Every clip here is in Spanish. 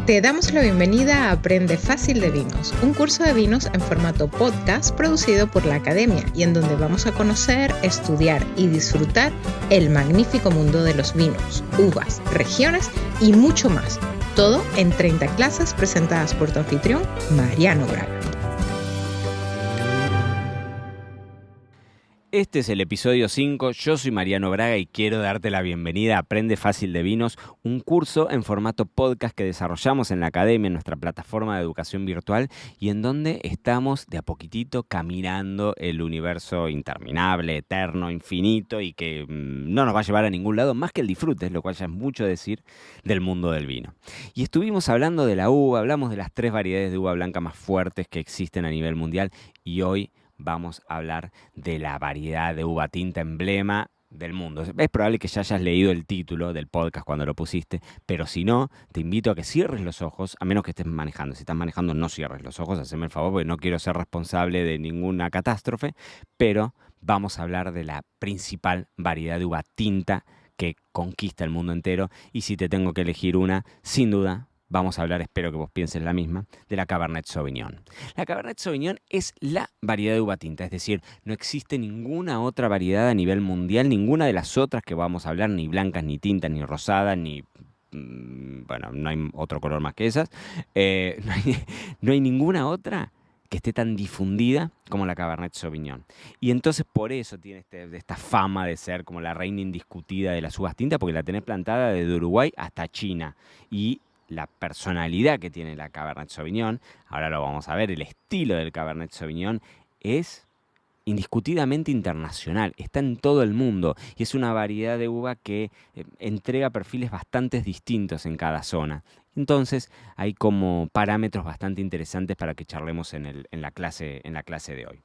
Te damos la bienvenida a Aprende Fácil de Vinos, un curso de vinos en formato podcast producido por la Academia y en donde vamos a conocer, estudiar y disfrutar el magnífico mundo de los vinos, uvas, regiones y mucho más. Todo en 30 clases presentadas por tu anfitrión, Mariano Braga. Este es el episodio 5, yo soy Mariano Braga y quiero darte la bienvenida a Aprende Fácil de Vinos, un curso en formato podcast que desarrollamos en la Academia, en nuestra plataforma de educación virtual y en donde estamos de a poquitito caminando el universo interminable, eterno, infinito y que no nos va a llevar a ningún lado más que el disfrute, lo cual ya es mucho decir del mundo del vino. Y estuvimos hablando de la uva, hablamos de las 3 variedades de uva blanca más fuertes que existen a nivel mundial y hoy vamos a hablar de la variedad de uva tinta emblema del mundo. Es probable que ya hayas leído el título del podcast cuando lo pusiste, pero si no, te invito a que cierres los ojos, a menos que estés manejando. Si estás manejando, no cierres los ojos, haceme el favor, porque no quiero ser responsable de ninguna catástrofe, pero vamos a hablar de la principal variedad de uva tinta que conquista el mundo entero, y si te tengo que elegir una, sin duda, vamos a hablar, espero que vos pienses la misma, de la Cabernet Sauvignon. La Cabernet Sauvignon es la variedad de uva tinta, es decir, no existe ninguna otra variedad a nivel mundial, ninguna de las otras que vamos a hablar, ni blancas, ni tintas, ni rosadas, ni... bueno, no hay otro color más que esas. No hay ninguna otra que esté tan difundida como la Cabernet Sauvignon. Y entonces por eso tiene esta fama de ser como la reina indiscutida de las uvas tintas, porque la tenés plantada desde Uruguay hasta China. Y la personalidad que tiene la Cabernet Sauvignon, ahora lo vamos a ver, el estilo del Cabernet Sauvignon es indiscutidamente internacional, está en todo el mundo y es una variedad de uva que entrega perfiles bastante distintos en cada zona. Entonces hay como parámetros bastante interesantes para que charlemos en la clase de hoy.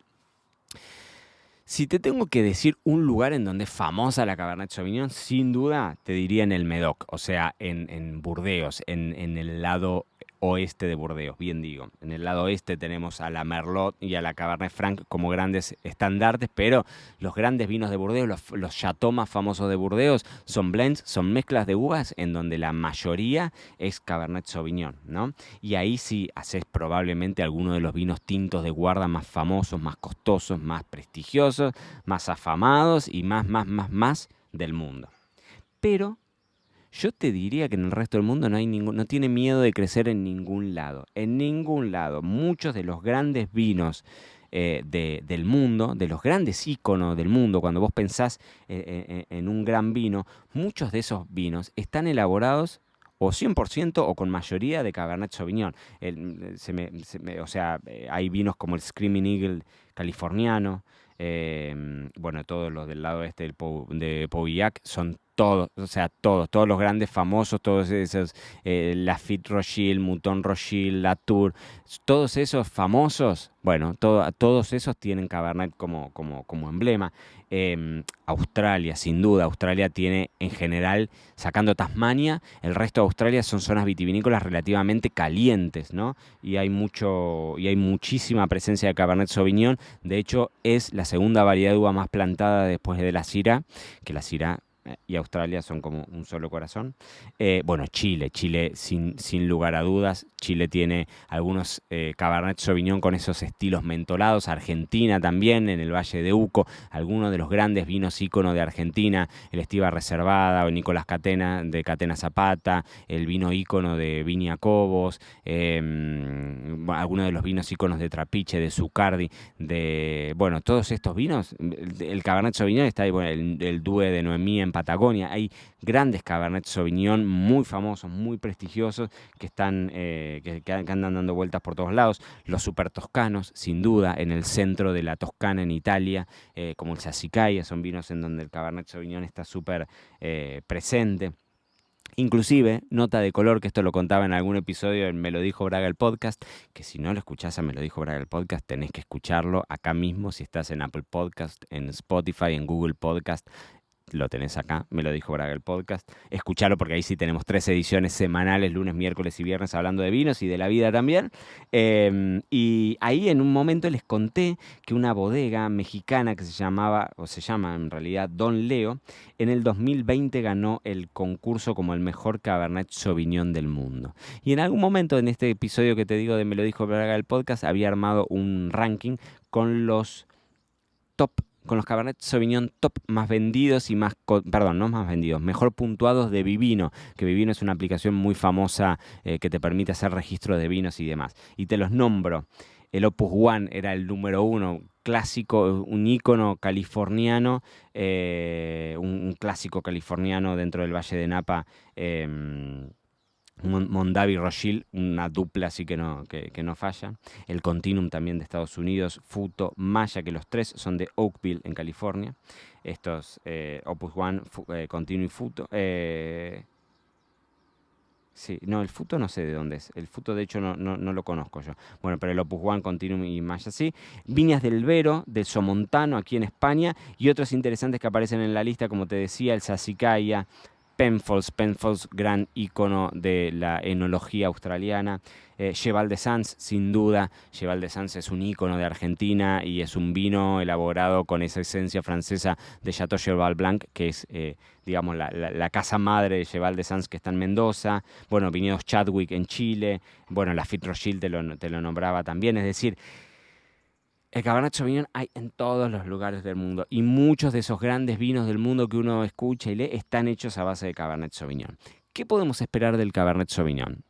Si te tengo que decir un lugar en donde es famosa la Cabernet Sauvignon, sin duda te diría en el Médoc, o sea, en Burdeos, en el lado oeste de Burdeos, bien digo. En el lado oeste tenemos a la Merlot y a la Cabernet Franc como grandes estandartes, pero los grandes vinos de Burdeos, los chateaux más famosos de Burdeos, son blends, son mezclas de uvas en donde la mayoría es Cabernet Sauvignon, ¿no? Y ahí sí haces probablemente alguno de los vinos tintos de guarda más famosos, más costosos, más prestigiosos, más afamados y más del mundo. Pero yo te diría que en el resto del mundo no tiene miedo de crecer en ningún lado. En ningún lado. Muchos de los grandes vinos del mundo, de los grandes íconos del mundo, cuando vos pensás en un gran vino, muchos de esos vinos están elaborados o 100% o con mayoría de Cabernet Sauvignon. Hay vinos como el Screaming Eagle californiano, bueno, todos los del lado este de Pauillac son todos los grandes famosos, todos esos, Lafite Rothschild, Mouton Rothschild, Latour, todos esos famosos, bueno, todos esos tienen Cabernet como emblema. Australia, sin duda, Australia tiene en general, sacando Tasmania, el resto de Australia son zonas vitivinícolas relativamente calientes, ¿no? Y hay muchísima presencia de Cabernet Sauvignon. De hecho, es la segunda variedad de uva más plantada después de la Syrah, que la Syrah y Australia son como un solo corazón. Chile sin lugar a dudas, Chile tiene algunos Cabernet Sauvignon con esos estilos mentolados, Argentina también, en el Valle de Uco, algunos de los grandes vinos íconos de Argentina, el Estiva Reservada o Nicolás Catena de Catena Zapata, el vino ícono de Viña Cobos, algunos de los vinos íconos de Trapiche, de Zucardi, todos estos vinos, el Cabernet Sauvignon está ahí, el Due de Noemí en Patagonia, hay grandes Cabernet Sauvignon muy famosos, muy prestigiosos, que están que andan dando vueltas por todos lados. Los super toscanos, sin duda, en el centro de la Toscana en Italia, como el Sassicaia, son vinos en donde el Cabernet Sauvignon está súper presente. Inclusive, nota de color, que esto lo contaba en algún episodio en Me lo dijo Braga el podcast, que si no lo escuchás a Me lo dijo Braga el podcast, tenés que escucharlo acá mismo, si estás en Apple Podcast, en Spotify, en Google Podcast. lo tenés acá, Me lo dijo Braga el podcast. Escuchalo porque ahí sí tenemos 3 ediciones semanales, lunes, miércoles y viernes, hablando de vinos y de la vida también. Y ahí en un momento les conté que una bodega mexicana que se llamaba, o se llama en realidad Don Leo, en el 2020 ganó el concurso como el mejor Cabernet Sauvignon del mundo. Y en algún momento en este episodio que te digo de Me lo dijo Braga el podcast, había armado un ranking con los top, con los Cabernet Sauvignon top más vendidos y perdón, no más vendidos, mejor puntuados de Vivino, que Vivino es una aplicación muy famosa que te permite hacer registro de vinos y demás. Y te los nombro. El Opus One era el número 1, clásico, un ícono californiano, un clásico californiano dentro del Valle de Napa. Mondavi Rothschild, una dupla así que no falla. El Continuum también de Estados Unidos, Futo, Maya, que los 3 son de Oakville en California. Estos Opus One, Continuum y Futo. Sí, no, el Futo no sé de dónde es. El Futo de hecho no lo conozco yo. Bueno, pero el Opus One, Continuum y Maya sí. Viñas del Vero, del Somontano, aquí en España. Y otros interesantes que aparecen en la lista, como te decía, el Sassicaia, Penfolds, gran ícono de la enología australiana. Cheval de Sans, sin duda. Cheval de Sans es un ícono de Argentina y es un vino elaborado con esa esencia francesa de Chateau Cheval Blanc, que es, digamos, la casa madre de Cheval de Sans, que está en Mendoza. Bueno, viñedos Chadwick en Chile. Bueno, Lafite Rothschild te lo nombraba también. Es decir, el Cabernet Sauvignon hay en todos los lugares del mundo y muchos de esos grandes vinos del mundo que uno escucha y lee están hechos a base de Cabernet Sauvignon. ¿Qué podemos esperar del Cabernet Sauvignon?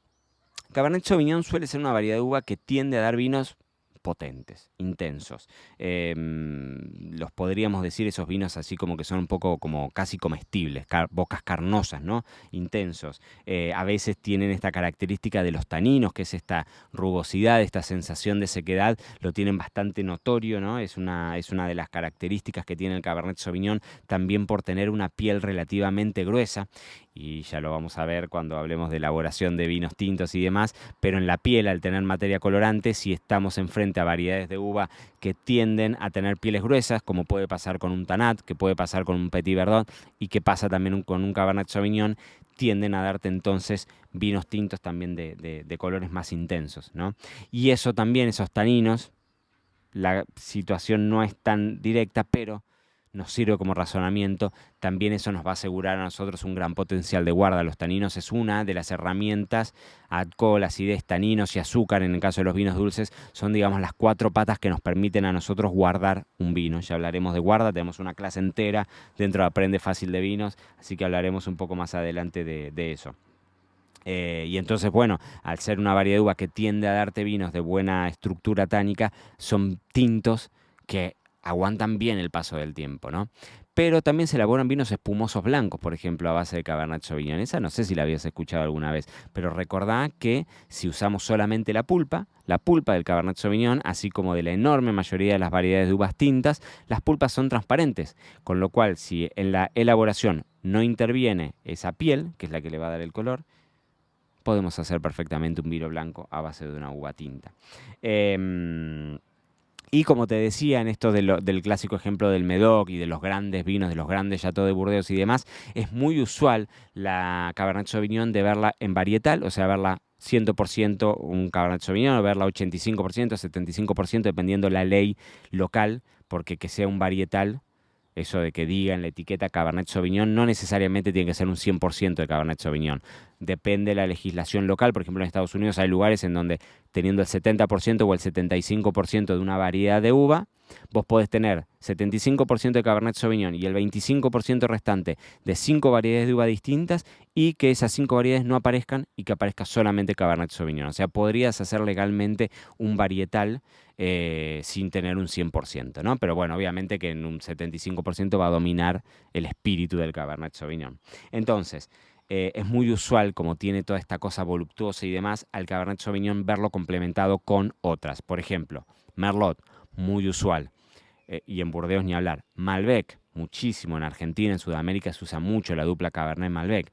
Cabernet Sauvignon suele ser una variedad de uva que tiende a dar vinos potentes, intensos. Los podríamos decir esos vinos así como que son un poco como casi comestibles, bocas carnosas, ¿no? Intensos. A veces tienen esta característica de los taninos, que es esta rugosidad, esta sensación de sequedad, lo tienen bastante notorio, ¿no? Es una de las características que tiene el Cabernet Sauvignon, también por tener una piel relativamente gruesa. Y ya lo vamos a ver cuando hablemos de elaboración de vinos tintos y demás, pero en la piel, al tener materia colorante, si estamos enfrente a variedades de uva que tienden a tener pieles gruesas, como puede pasar con un Tannat, que puede pasar con un Petit Verdot y que pasa también con un Cabernet Sauvignon, tienden a darte entonces vinos tintos también de colores más intensos, ¿no? Y eso también, esos taninos, la situación no es tan directa, pero nos sirve como razonamiento. También eso nos va a asegurar a nosotros un gran potencial de guarda. Los taninos es una de las herramientas. Alcohol, acidez, taninos y azúcar, en el caso de los vinos dulces, son, digamos, las 4 patas que nos permiten a nosotros guardar un vino. Ya hablaremos de guarda, tenemos una clase entera dentro de Aprende Fácil de Vinos, así que hablaremos un poco más adelante de eso. Y entonces, bueno, al ser una variedad de uva que tiende a darte vinos de buena estructura tánica, son tintos que aguantan bien el paso del tiempo, ¿no? Pero también se elaboran vinos espumosos blancos, por ejemplo, a base de Cabernet Sauvignon. Esa no sé si la habías escuchado alguna vez, pero recordá que si usamos solamente la pulpa del Cabernet Sauvignon, así como de la enorme mayoría de las variedades de uvas tintas, las pulpas son transparentes, con lo cual si en la elaboración no interviene esa piel, que es la que le va a dar el color, podemos hacer perfectamente un vino blanco a base de una uva tinta. Y como te decía, en esto del clásico ejemplo del Médoc y de los grandes vinos, de los grandes Chateau de Burdeos y demás, es muy usual la Cabernet Sauvignon de verla en varietal, o sea, verla 100% un Cabernet Sauvignon, o verla 85%, 75%, dependiendo la ley local, porque que sea un varietal, eso de que diga en la etiqueta Cabernet Sauvignon, no necesariamente tiene que ser un 100% de Cabernet Sauvignon. Depende de la legislación local. Por ejemplo, en Estados Unidos hay lugares en donde, teniendo el 70% o el 75% de una variedad de uva, vos podés tener 75% de Cabernet Sauvignon y el 25% restante de 5 variedades de uva distintas, y que esas 5 variedades no aparezcan y que aparezca solamente Cabernet Sauvignon. O sea, podrías hacer legalmente un varietal sin tener un 100%, ¿no? Pero bueno, obviamente que en un 75% va a dominar el espíritu del Cabernet Sauvignon. Entonces, es muy usual, como tiene toda esta cosa voluptuosa y demás, al Cabernet Sauvignon verlo complementado con otras. Por ejemplo, Merlot, muy usual. Y en Burdeos ni hablar. Malbec, muchísimo en Argentina, en Sudamérica se usa mucho la dupla Cabernet Malbec.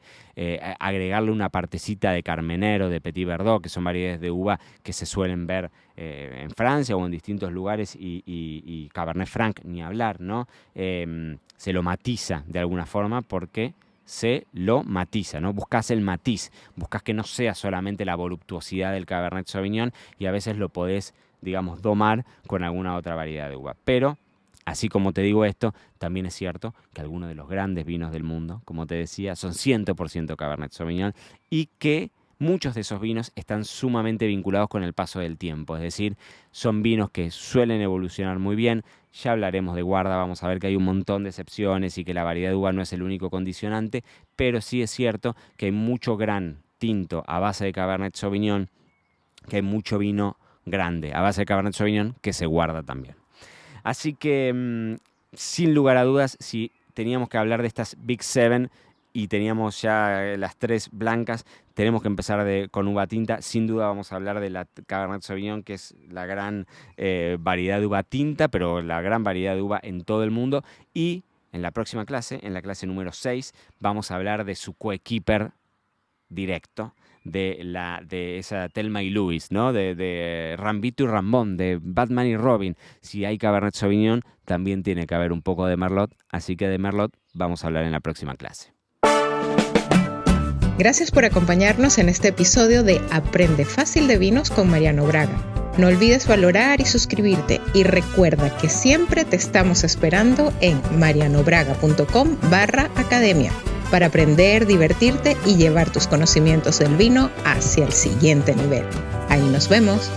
Agregarle una partecita de Carmenère o de Petit Verdot, que son variedades de uva que se suelen ver en Francia o en distintos lugares, y Cabernet Franc ni hablar, ¿no? Se lo matiza de alguna forma porque se lo matiza, ¿no? Buscas el matiz, buscas que no sea solamente la voluptuosidad del Cabernet Sauvignon, y a veces lo podés, digamos, domar con alguna otra variedad de uva. Pero, así como te digo esto, también es cierto que algunos de los grandes vinos del mundo, como te decía, son 100% Cabernet Sauvignon, y que muchos de esos vinos están sumamente vinculados con el paso del tiempo. Es decir, son vinos que suelen evolucionar muy bien. Ya hablaremos de guarda, vamos a ver que hay un montón de excepciones y que la variedad de uva no es el único condicionante, pero sí es cierto que hay mucho gran tinto a base de Cabernet Sauvignon, que hay mucho vino grande a base de Cabernet Sauvignon que se guarda también. Así que, sin lugar a dudas, si teníamos que hablar de estas Big Seven y teníamos ya las 3 blancas, tenemos que empezar con uva tinta. Sin duda vamos a hablar de la Cabernet Sauvignon, que es la gran variedad de uva tinta, pero la gran variedad de uva en todo el mundo. Y en la próxima clase, en la clase número 6, vamos a hablar de su coequiper directo, de esa Thelma y Louise, ¿no? De Rambito y Rambón, de Batman y Robin. Si hay Cabernet Sauvignon, también tiene que haber un poco de Merlot, así que de Merlot vamos a hablar en la próxima clase. Gracias por acompañarnos en este episodio de Aprende Fácil de Vinos con Mariano Braga. No olvides valorar y suscribirte, y recuerda que siempre te estamos esperando en marianobraga.com/academia para aprender, divertirte y llevar tus conocimientos del vino hacia el siguiente nivel. Ahí nos vemos.